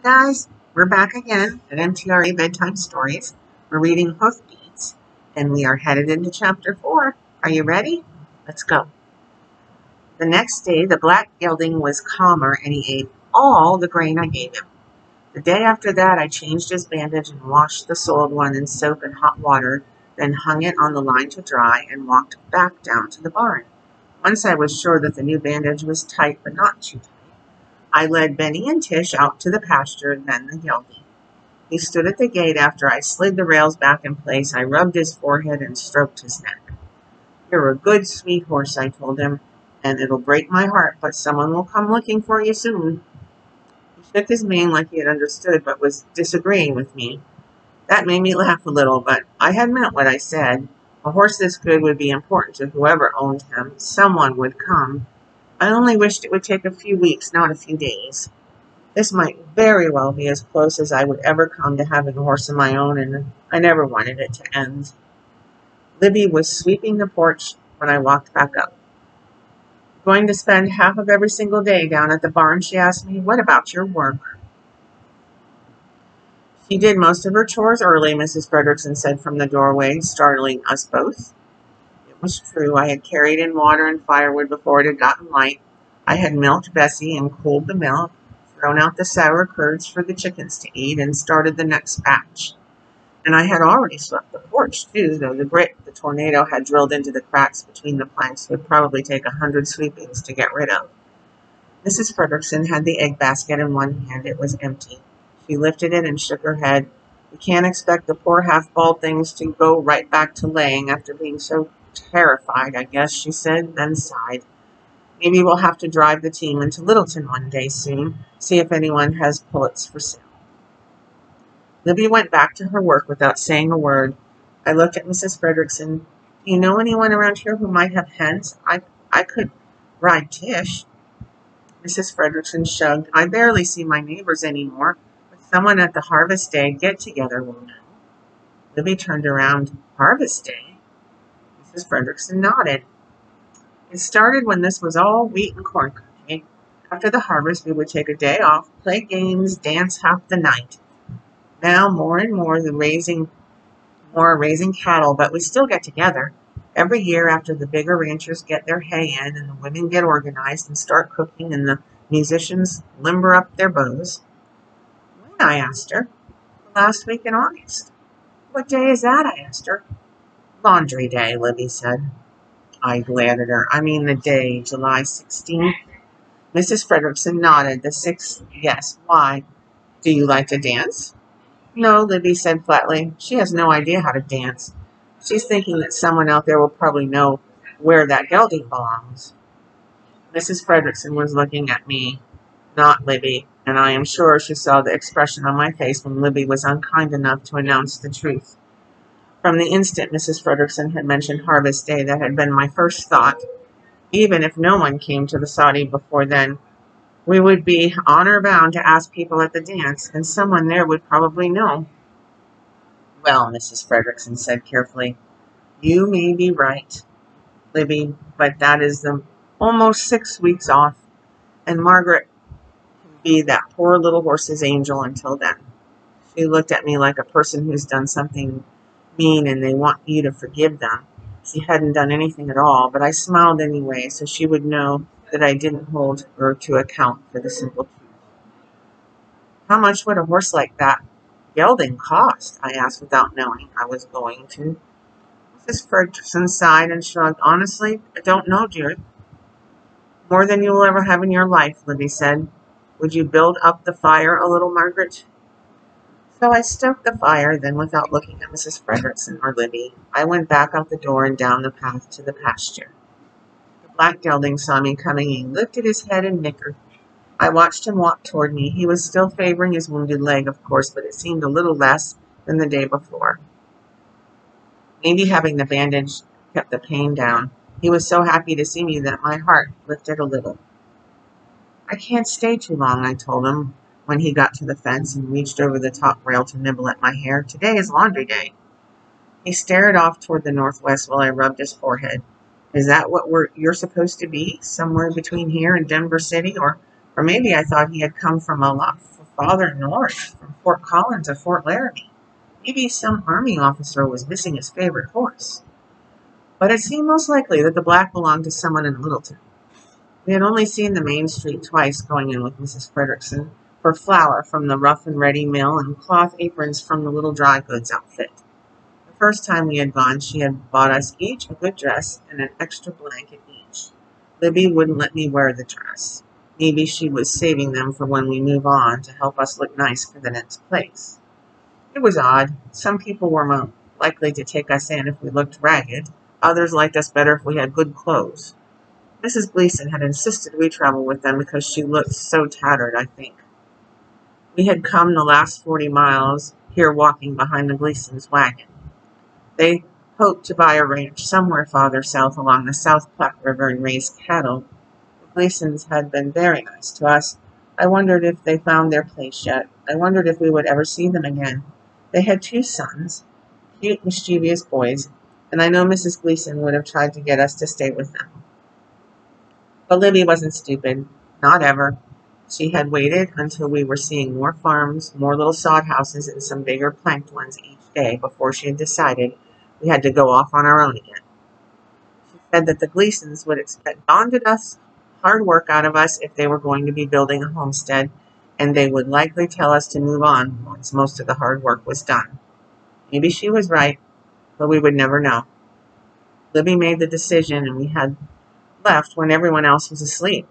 Guys, we're back again at MTRA Bedtime Stories. We're reading Hoofbeats, and we are headed into Chapter 4. Are you ready? Let's go. The next day, the black gelding was calmer, and he ate all the grain I gave him. The day after that, I changed his bandage and washed the soiled one in soap and hot water, then hung it on the line to dry and walked back down to the barn. Once I was sure that the new bandage was tight but not too tight, I led Benny and Tish out to the pasture, then the gelding. He stood at the gate after I slid the rails back in place. I rubbed his forehead and stroked his neck. "You're a good, sweet horse," I told him, "and it'll break my heart, but someone will come looking for you soon." He shook his mane like he had understood, but was disagreeing with me. That made me laugh a little, but I had meant what I said. A horse this good would be important to whoever owned him. Someone would come. I only wished it would take a few weeks, not a few days. This might very well be as close as I would ever come to having a horse of my own, and I never wanted it to end. Libby was sweeping the porch when I walked back up. "Going to spend half of every single day down at the barn?" she asked me. "What about your work?" She did most of her chores early, Mrs. Frederickson said from the doorway, startling us both. It was true. I had carried in water and firewood before it had gotten light. I had milked Bessie and cooled the milk, thrown out the sour curds for the chickens to eat, and started the next batch. And I had already swept the porch, too, though the tornado had drilled into the cracks between the planks would probably take 100 sweepings to get rid of. Mrs. Frederickson had the egg basket in one hand. It was empty. She lifted it and shook her head. "We can't expect the poor half-bald things to go right back to laying after being so terrified, I guess," she said, then sighed. "Maybe we'll have to drive the team into Littleton one day soon, see if anyone has pullets for sale." Libby went back to her work without saying a word. I looked at Mrs. Frederickson. "Do you know anyone around here who might have hens? I could ride Tish." Mrs. Frederickson shrugged. "I barely see my neighbors anymore, but someone at the Harvest Day get-together will know." Libby turned around. "Harvest Day?" Mrs. Frederickson nodded. "It started when this was all wheat and corn country. After the harvest, we would take a day off, play games, dance half the night. Now more and more raising cattle, but we still get together. Every year after the bigger ranchers get their hay in and the women get organized and start cooking and the musicians limber up their bows." "When?" I asked her. "Last week in August." "What day is that?" I asked her. "Laundry Day," Libby said. I glared at her. "I mean the day, July 16th. Mrs. Frederickson nodded. "The 6th, yes. Why? Do you like to dance?" "No," Libby said flatly. She has no idea how to dance. She's thinking that someone out there will probably know where that gelding belongs. Mrs. Frederickson was looking at me, not Libby, and I am sure she saw the expression on my face when Libby was unkind enough to announce the truth. From the instant Mrs. Frederickson had mentioned Harvest Day, that had been my first thought. Even if no one came to the soddy before then, we would be honor bound to ask people at the dance, and someone there would probably know. "Well," Mrs. Frederickson said carefully, "you may be right, Libby, but that is almost 6 weeks off, and Margret can be that poor little horse's angel until then." She looked at me like a person who's done something mean and they want you to forgive them. She hadn't done anything at all, but I smiled anyway, so she would know that I didn't hold her to account for the simple truth. "How much would a horse like that gelding cost?" I asked without knowing I was going to. Mrs. Frederickson sighed and shrugged. "Honestly, I don't know, dear." "More than you will ever have in your life," Libby said. "Would you build up the fire a little, Margaret?" So I stoked the fire, then without looking at Mrs. Frederickson or Libby, I went back out the door and down the path to the pasture. The black gelding saw me coming in, lifted his head and nickered. I watched him walk toward me. He was still favoring his wounded leg, of course, but it seemed a little less than the day before. Maybe having the bandage kept the pain down. He was so happy to see me that my heart lifted a little. "I can't stay too long," I told him when he got to the fence and reached over the top rail to nibble at my hair. "Today is laundry day." He stared off toward the northwest while I rubbed his forehead. "Is that what you're supposed to be? Somewhere between here and Denver City? Or maybe I thought he had come from a lot farther north, from Fort Collins to Fort Laramie. Maybe some army officer was missing his favorite horse. But it seemed most likely that the black belonged to someone in Littleton. We had only seen the main street twice going in with Mrs. Frederickson for flour from the rough and ready mill and cloth aprons from the little dry goods outfit. The first time we had gone, she had bought us each a good dress and an extra blanket each. Libby wouldn't let me wear the dress. Maybe she was saving them for when we move on to help us look nice for the next place. It was odd. Some people were more likely to take us in if we looked ragged. Others liked us better if we had good clothes. Mrs. Gleason had insisted we travel with them because she looked so tattered, I think. We had come the last 40 miles here walking behind the Gleasons' wagon. They hoped to buy a ranch somewhere farther south along the South Platte River and raise cattle. The Gleasons had been very nice to us. I wondered if they found their place yet. I wondered if we would ever see them again. They had 2 sons, cute, mischievous boys, and I know Mrs. Gleason would have tried to get us to stay with them. But Libby wasn't stupid. Not ever. She had waited until we were seeing more farms, more little sod houses, and some bigger planked ones each day before she had decided we had to go off on our own again. She said that the Gleasons would expect dawn-to-dusk hard work out of us if they were going to be building a homestead, and they would likely tell us to move on once most of the hard work was done. Maybe she was right, but we would never know. Libby made the decision, and we had left when everyone else was asleep,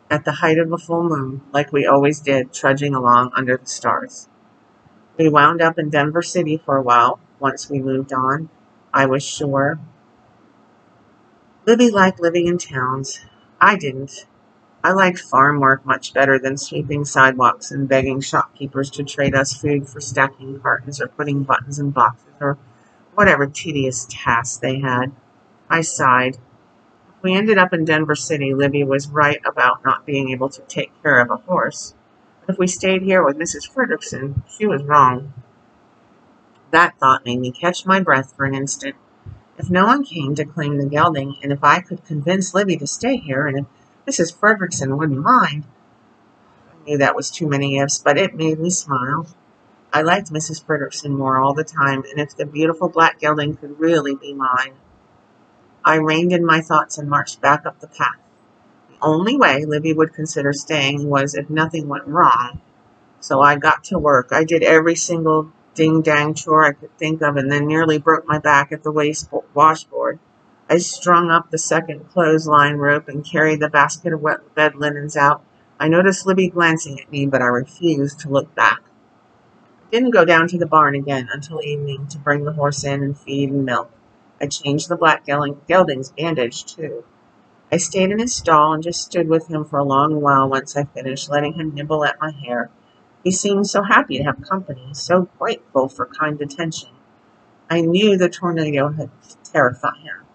at the height of a full moon, like we always did, trudging along under the stars. We wound up in Denver City for a while, once we moved on, I was sure. Libby liked living in towns. I didn't. I liked farm work much better than sweeping sidewalks and begging shopkeepers to trade us food for stacking cartons or putting buttons in boxes or whatever tedious tasks they had. I sighed. If we ended up in Denver City, Libby was right about not being able to take care of a horse. But if we stayed here with Mrs. Frederickson, she was wrong. That thought made me catch my breath for an instant. If no one came to claim the gelding, and if I could convince Libby to stay here, and if Mrs. Frederickson wouldn't mind, I knew that was too many ifs, but it made me smile. I liked Mrs. Frederickson more all the time, and if the beautiful black gelding could really be mine. I reined in my thoughts and marched back up the path. The only way Libby would consider staying was if nothing went wrong. So I got to work. I did every single ding-dang chore I could think of and then nearly broke my back at the washboard. I strung up the second clothesline rope and carried the basket of wet bed linens out. I noticed Libby glancing at me, but I refused to look back. I didn't go down to the barn again until evening to bring the horse in and feed and milk. I changed the black gelding's bandage, too. I stayed in his stall and just stood with him for a long while once I finished, letting him nibble at my hair. He seemed so happy to have company, so grateful for kind attention. I knew the tornado had terrified him.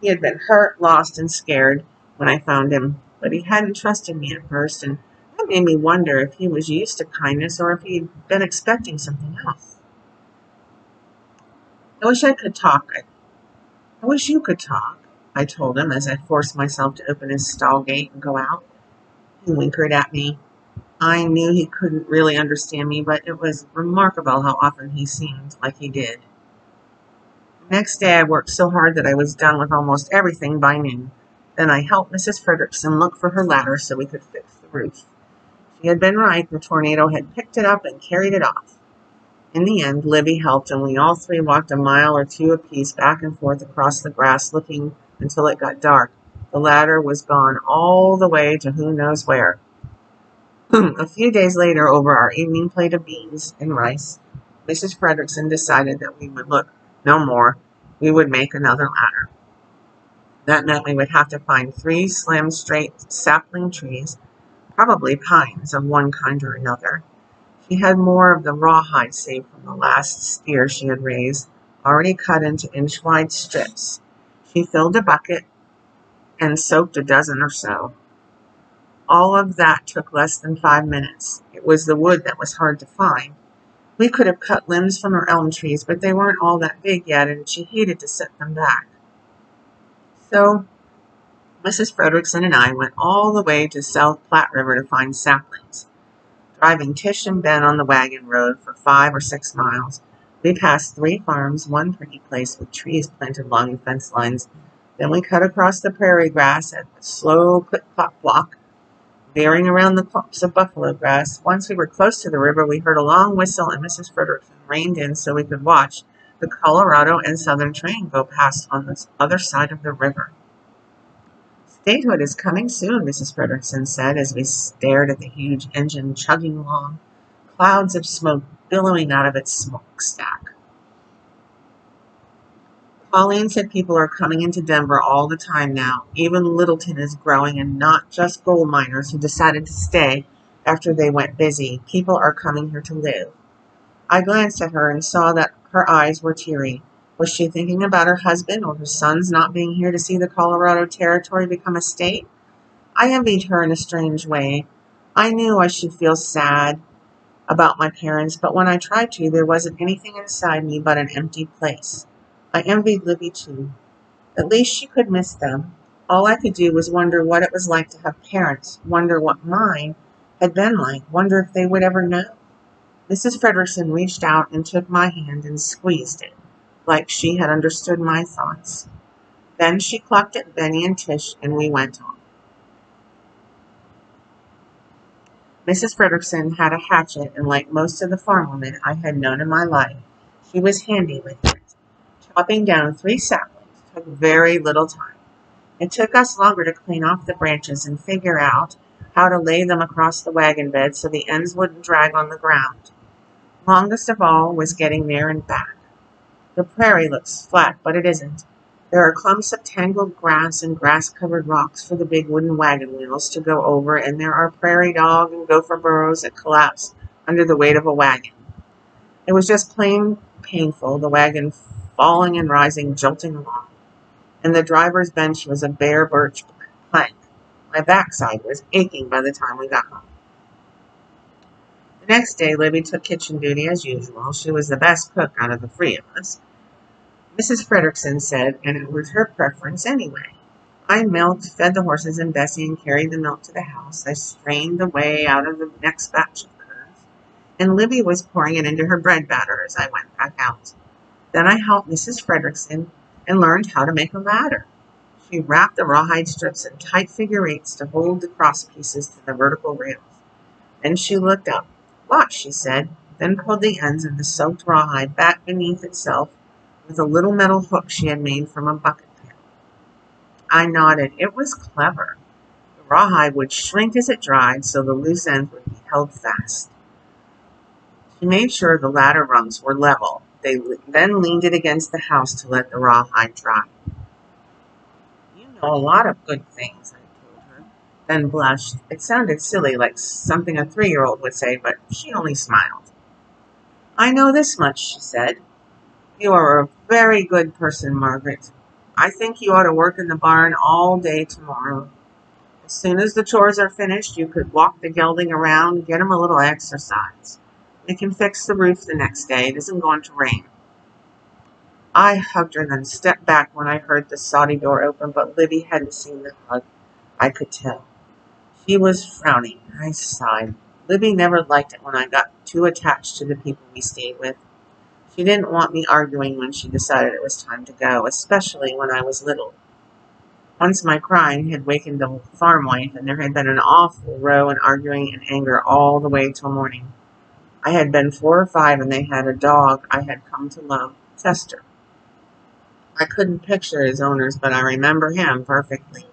He had been hurt, lost, and scared when I found him, but he hadn't trusted me at first, and that made me wonder if he was used to kindness or if he'd been expecting something else. I wish I could talk. I wish you could talk, I told him as I forced myself to open his stall gate and go out. He winkered at me. I knew he couldn't really understand me, but it was remarkable how often he seemed like he did. The next day I worked so hard that I was done with almost everything by noon. Then I helped Mrs. Frederickson look for her ladder so we could fix the roof. She had been right. The tornado had picked it up and carried it off. In the end, Libby helped, and we all 3 walked a mile or 2 apiece back and forth across the grass, looking until it got dark. The ladder was gone all the way to who knows where. A few days later, over our evening plate of beans and rice, Mrs. Frederickson decided that we would look no more. We would make another ladder. That meant we would have to find 3 slim, straight sapling trees, probably pines of one kind or another. She had more of the rawhide saved from the last steer she had raised, already cut into inch-wide strips. She filled a bucket and soaked a dozen or so. All of that took less than 5 minutes. It was the wood that was hard to find. We could have cut limbs from her elm trees, but they weren't all that big yet, and she hated to set them back. So Mrs. Frederickson and I went all the way to South Platte River to find saplings. Driving Tish and Ben on the wagon road for 5 or 6 miles, we passed 3 farms, one pretty place with trees planted along the fence lines. Then we cut across the prairie grass at a slow clip-clop walk, veering around the clumps of buffalo grass. Once we were close to the river, we heard a long whistle, and Mrs. Frederickson reined in so we could watch the Colorado and Southern train go past on the other side of the river. "Statehood is coming soon," Mrs. Frederickson said as we stared at the huge engine chugging along, clouds of smoke billowing out of its smokestack. Pauline said people are coming into Denver all the time now. Even Littleton is growing, and not just gold miners who decided to stay after they went busy. People are coming here to live. I glanced at her and saw that her eyes were teary. Was she thinking about her husband or her sons not being here to see the Colorado Territory become a state? I envied her in a strange way. I knew I should feel sad about my parents, but when I tried to, there wasn't anything inside me but an empty place. I envied Libby too. At least she could miss them. All I could do was wonder what it was like to have parents, wonder what mine had been like, wonder if they would ever know. Mrs. Frederickson reached out and took my hand and squeezed it, like she had understood my thoughts. Then she clucked at Benny and Tish, and we went on. Mrs. Frederickson had a hatchet, and like most of the farm women I had known in my life, she was handy with it. Chopping down 3 saplings took very little time. It took us longer to clean off the branches and figure out how to lay them across the wagon bed so the ends wouldn't drag on the ground. Longest of all was getting there and back. The prairie looks flat, but it isn't. There are clumps of tangled grass and grass-covered rocks for the big wooden wagon wheels to go over, and there are prairie dog and gopher burrows that collapse under the weight of a wagon. It was just plain painful, the wagon falling and rising, jolting along. And the driver's bench was a bare birch plank. My backside was aching by the time we got home. The next day, Libby took kitchen duty as usual. She was the best cook out of the 3 of us, Mrs. Frederickson said, and it was her preference anyway. I milked, fed the horses and Bessie, and carried the milk to the house. I strained the whey out of the next batch of curds, and Libby was pouring it into her bread batter as I went back out. Then I helped Mrs. Frederickson and learned how to make a ladder. She wrapped the rawhide strips in tight figure eights to hold the cross pieces to the vertical rails. Then she looked up. "Watch," she said, then pulled the ends of the soaked rawhide back beneath itself with a little metal hook she had made from a bucket pail. I nodded. It was clever. The rawhide would shrink as it dried, so the loose ends would be held fast. She made sure the ladder rungs were level. They then leaned it against the house to let the rawhide dry. "You know a lot of good things," I told her, then blushed. It sounded silly, like something a 3-year-old would say, but she only smiled. "I know this much," she said. "You are a very good person, Margret. I think you ought to work in the barn all day tomorrow. As soon as the chores are finished, you could walk the gelding around and get him a little exercise. We can fix the roof the next day. It isn't going to rain." I hugged her, then stepped back when I heard the soddy door open, but Libby hadn't seen the hug. I could tell. She was frowning. I sighed. Libby never liked it when I got too attached to the people we stayed with. She didn't want me arguing when she decided it was time to go, especially when I was little. Once my crying had wakened the farm wife, and there had been an awful row and arguing and anger all the way till morning. I had been 4 or 5, and they had a dog I had come to love, Chester. I couldn't picture his owners, but I remember him perfectly.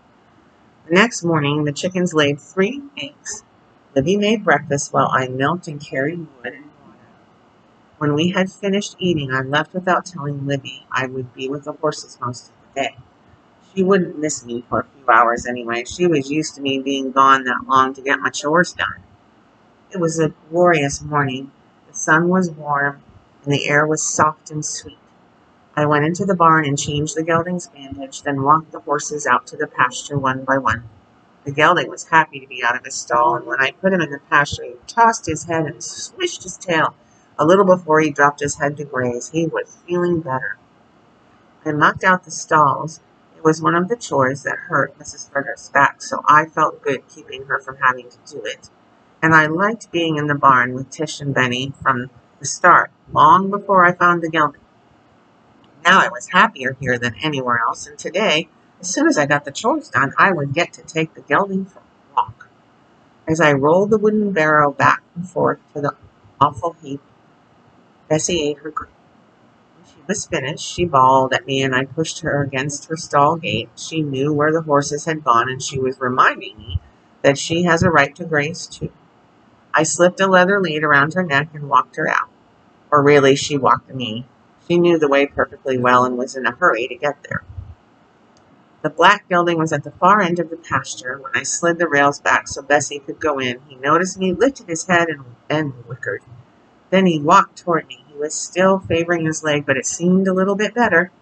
The next morning, the chickens laid 3 eggs. Libby made breakfast while I milked and carried wood and water. When we had finished eating, I left without telling Libby I would be with the horses most of the day. She wouldn't miss me for a few hours anyway. She was used to me being gone that long to get my chores done. It was a glorious morning. The sun was warm, and the air was soft and sweet. I went into the barn and changed the gelding's bandage, then walked the horses out to the pasture one by one. The gelding was happy to be out of his stall, and when I put him in the pasture, he tossed his head and swished his tail a little before he dropped his head to graze. He was feeling better. I mucked out the stalls. It was one of the chores that hurt Mrs. Frederick's back, so I felt good keeping her from having to do it. And I liked being in the barn with Tish and Benny from the start, long before I found the gelding. Now I was happier here than anywhere else, and today, as soon as I got the chores done, I would get to take the gelding for a walk. As I rolled the wooden barrow back and forth to the awful heap, Bessie ate her grain. When she was finished, she bawled at me, and I pushed her against her stall gate. She knew where the horses had gone, and she was reminding me that she has a right to graze too. I slipped a leather lead around her neck and walked her out. Or really, she walked me. She knew the way perfectly well and was in a hurry to get there. The black gelding was at the far end of the pasture. When I slid the rails back so Bessie could go in, he noticed me, lifted his head, and whickered. Then he walked toward me. He was still favoring his leg, but it seemed a little bit better.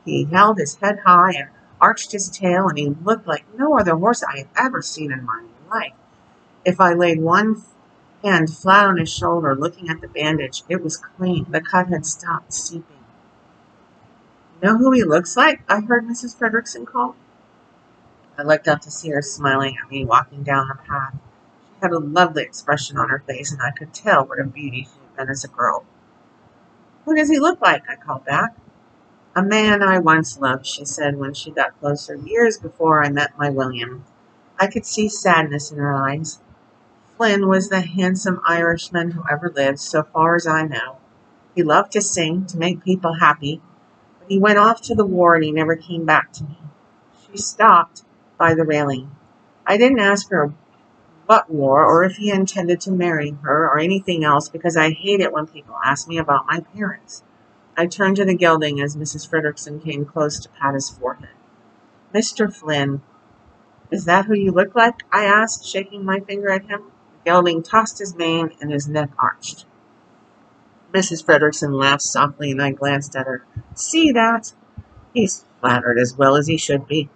He held his head high and arched his tail, and he looked like no other horse I had ever seen in my life. If I laid one hand flat on his shoulder, looking at the bandage, it was clean. The cut had stopped seeping. "Know who he looks like?" I heard Mrs. Frederickson call. I looked up to see her smiling at me, walking down the path. She had a lovely expression on her face, and I could tell what a beauty she had been as a girl. "Who does he look like?" I called back. "A man I once loved," she said when she got closer, "years before I met my William." I could see sadness in her eyes. Flynn was the handsome Irishman who ever lived, so far as I know. He loved to sing, to make people happy, but he went off to the war and he never came back to me. She stopped by the railing. I didn't ask her what war or if he intended to marry her or anything else because I hate it when people ask me about my parents. I turned to the gelding as Mrs. Frederickson came close to pat his forehead. "Mr. Flynn, is that who you look like?" I asked, shaking my finger at him. The gelding tossed his mane and his neck arched. Mrs. Frederickson laughed softly, and I glanced at her. "See that? He's flattered as well as he should be."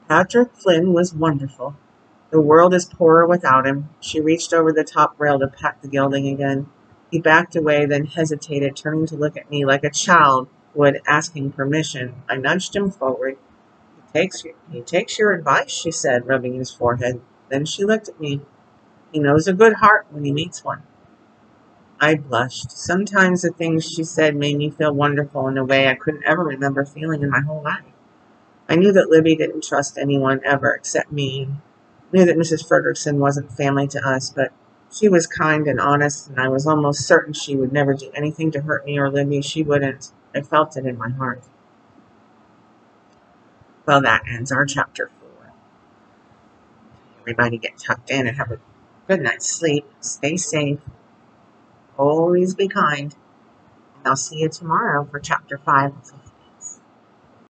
Patrick Flynn was wonderful. The world is poorer without him. She reached over the top rail to pat the gelding again. He backed away, then hesitated, turning to look at me like a child would asking permission. I nudged him forward. He takes your advice," she said, rubbing his forehead. Then she looked at me. "He knows a good heart when he meets one." I blushed. Sometimes the things she said made me feel wonderful in a way I couldn't ever remember feeling in my whole life. I knew that Libby didn't trust anyone ever except me, and knew that Mrs. Frederickson wasn't family to us, but she was kind and honest, and I was almost certain she would never do anything to hurt me or Libby. She wouldn't. I felt it in my heart. Well, that ends our chapter 4. Everybody get tucked in and have a good night's sleep. Stay safe. Always be kind. And I'll see you tomorrow for chapter 5.